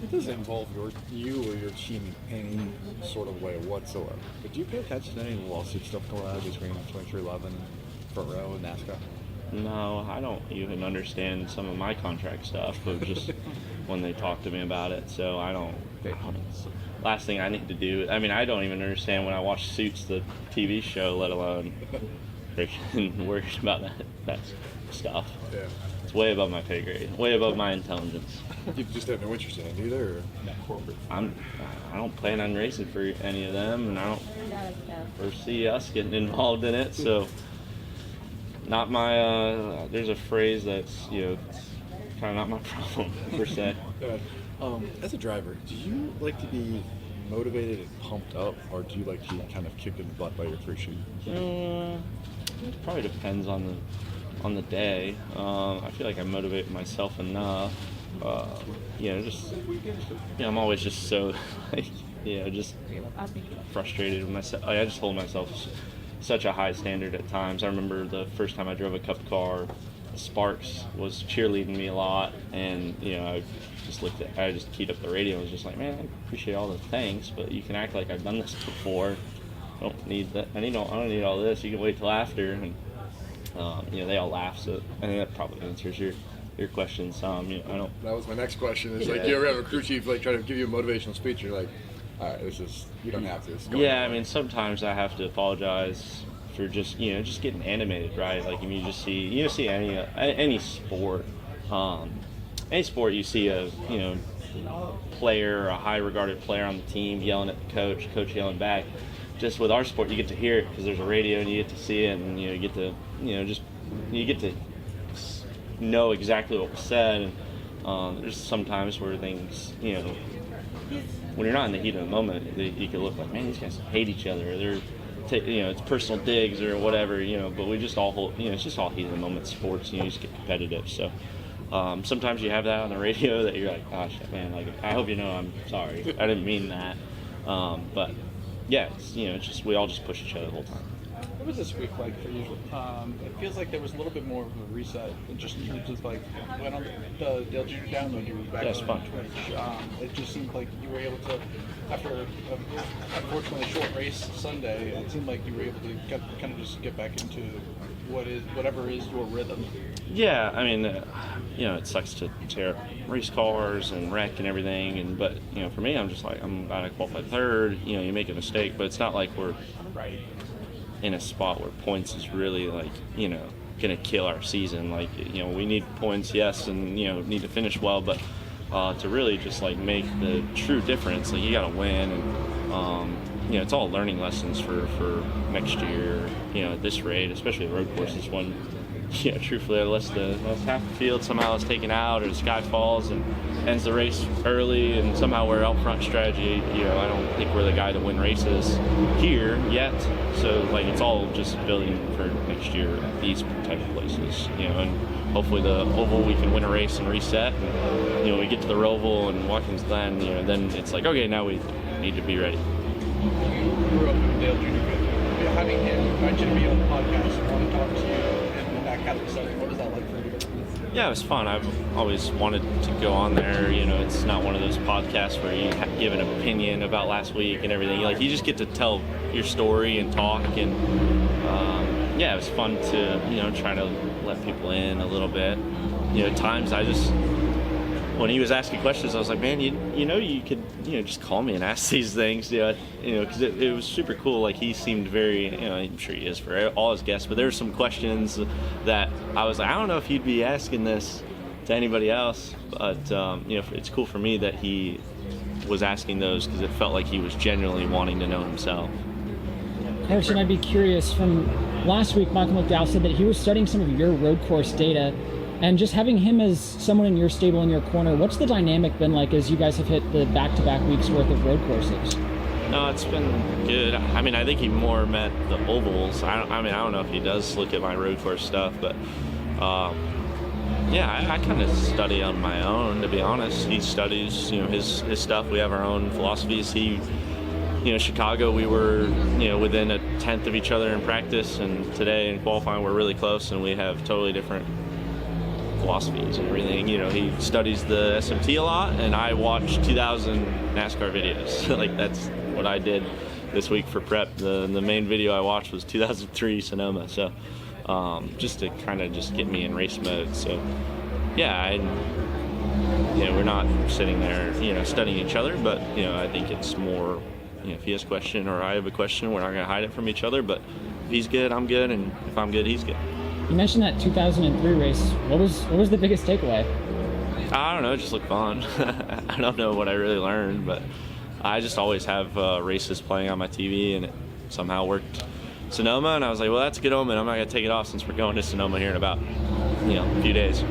It doesn't involve you or your team in any sort of way whatsoever. But do you pay attention to any lawsuit stuff going on between 2311, Front Row, and NASCAR? No, I don't even understand some of my contract stuff, but just when they talk to me about it. So I don't. Last thing I need to do. I mean, I don't even understand when I watch Suits, the TV show, let alone freaking worried about that stuff. Yeah. It's way above my pay grade, way above my intelligence. You just have no interest in it either, or not corporate? I don't plan on racing for any of them, and I don't foresee us getting involved in it. So, not my. There's a phrase that's kind of not my problem per se. As a driver, do you like to be motivated and pumped up, or do you like to be kind of kicked in the butt by your crew chief? It probably depends on the day. I feel like I motivate myself enough. I'm always just so just frustrated with myself. I just hold myself such a high standard at times. I remember the first time I drove a Cup car, Sparks was cheerleading me a lot, and I just keyed up the radio and was just like, man, I appreciate all the thanks, but you can act like I've done this before. I don't need that. I don't need all this. You can wait till after. And they all laugh. So I think that probably answers your question some. I don't. That was my next question. Is like, you ever have a crew chief like try to give you a motivational speech? You're like, all right, you don't have to. Yeah, I mean, sometimes I have to apologize for just getting animated, right? Like, if you see any sport, you see a player, a high regarded player on the team yelling at the coach yelling back. Just with our sport, you get to hear it because there's a radio and you get to see it, and you get to know exactly what was said. And there's some times where things, when you're not in the heat of the moment, you can look like, man, these guys hate each other, or they're it's personal digs or whatever, but we just all hold, it's just all heat of the moment sports, you just get competitive. So sometimes you have that on the radio that you're like, gosh, man, like, I hope I'm sorry, I didn't mean that. But yeah, it's just, we all just push each other the whole time. What was this week like for you? It feels like there was a little bit more of a reset. It just like went on the Dale Jr. download. You were back on Twitch. It just seemed like you were able to, after unfortunately a short race Sunday, it seemed like you were able to kind of just get back into whatever is your rhythm. Yeah, I mean, it sucks to tear up race cars and wreck and everything, but for me, I'm just like, I'm about to qualify third. You make a mistake, but it's not like we're in a spot where points is really like gonna kill our season. Like, we need points, yes, and need to finish well, but to really just like make the true difference, like, you gotta win. And it's all learning lessons for next year, at this rate, especially the road courses. One, truthfully, unless half the field somehow is taken out, or the sky falls and ends the race early, and somehow we're out front strategy, I don't think we're the guy to win races here yet. So, like, it's all just building for next year at these type of places, and hopefully the Oval we can win a race and reset, and, we get to the Roval and Watkins Glen, then it's like, okay, now we need to be ready. You grew up with Dale Jr. Having him invite you to be on the podcast and want to talk to you and that kind of stuff, what was that like for you? Yeah, it was fun. I've always wanted to go on there. It's not one of those podcasts where you give an opinion about last week and everything. You just get to tell your story and talk, and it was fun to try to let people in a little bit. At times I just, when he was asking questions, I was like, man, you could just call me and ask these things, because it was super cool. Like, he seemed very, I'm sure he is for all his guests, but there were some questions that I was like, I don't know if he'd be asking this to anybody else, but it's cool for me that he was asking those, because it felt like he was genuinely wanting to know himself. Carson, I'd be curious, from last week, Michael McDowell said that he was studying some of your road course data. And just having him as someone in your stable, in your corner, what's the dynamic been like as you guys have hit the back-to-back weeks worth of road courses? No, it's been good. I mean, I think he more met the ovals. I don't know if he does look at my road course stuff, but I kind of study on my own, to be honest. He studies, his stuff. We have our own philosophies. Chicago, we were, within a tenth of each other in practice, and today in qualifying we're really close, and we have totally different philosophies and everything. You know, he studies the SMT a lot, and I watch 2000 NASCAR videos. Like, that's what I did this week for prep. The main video I watched was 2003 Sonoma. So just to kind of just get me in race mode. So yeah, we're not sitting there, studying each other, but, I think it's more, if he has a question or I have a question, we're not going to hide it from each other, but if he's good, I'm good, and if I'm good, he's good. You mentioned that 2003 race. What was the biggest takeaway? I don't know, it just looked fun. I don't know what I really learned, but I just always have races playing on my TV, and it somehow worked Sonoma, and I was like, well, that's a good omen. I'm not going to take it off since we're going to Sonoma here in about, a few days.